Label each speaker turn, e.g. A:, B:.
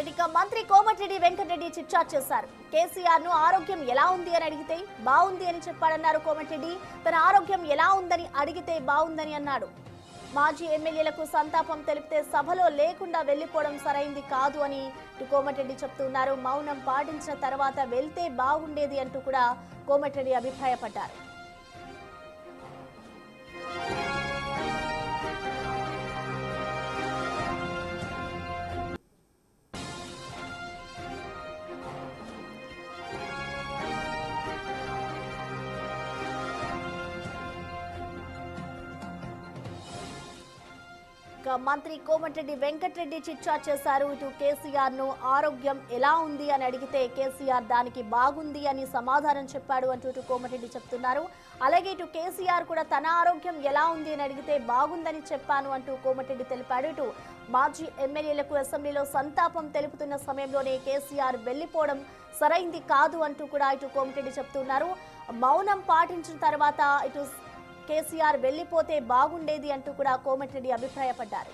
A: ఇక మంత్రి కోమటిరెడ్డి వెంకటరెడ్డి చిట్చాట్ చేశారు. కేసీఆర్ ను ఆరోగ్యం ఎలా ఉంది అని అడిగితే బాగుంది అని చెప్పాడన్నారు కోమటిరెడ్డి. తన ఆరోగ్యం ఎలా ఉందని అడిగితే బాగుందని అన్నాడు. మాజీ ఎమ్మెల్యేలకు సంతాపం తెలిపితే సభలో లేకుండా వెళ్లిపోవడం సరైంది కాదు అని కోమటిరెడ్డి చెప్తున్నారు. మౌనం పాటించిన తర్వాత వెళ్తే బాగుండేది అంటూ కూడా కోమటిరెడ్డి అభిప్రాయపడ్డారు. మంత్రి కోమటిరెడ్డి వెంకటరెడ్డి చిట్చాట్ చేశారు. ఇటు కేసీఆర్ ను ఆరోగ్యం ఎలా ఉంది అని అడిగితే కేసీఆర్ దానికి బాగుంది అని సమాధానం చెప్పాడు అంటూ ఇటు కోమటిరెడ్డి చెప్తున్నారు. అలాగే ఇటు కేసీఆర్ కూడా తన ఆరోగ్యం ఎలా ఉంది అని అడిగితే బాగుందని చెప్పాను అంటూ కోమటిరెడ్డి తెలిపాడు. ఇటు మాజీ ఎమ్మెల్యేలకు అసెంబ్లీలో సంతాపం తెలుపుతున్న సమయంలోనే కేసీఆర్ వెళ్లిపోవడం సరైంది కాదు అంటూ కూడా ఇటు కోమటిరెడ్డి చెప్తున్నారు. మౌనం పాటించిన తర్వాత ఇటు కేసీఆర్ వెళ్లిపోతే బాగుండేది అంటూ కూడా కోమటిరెడ్డి అభిప్రాయపడ్డారు.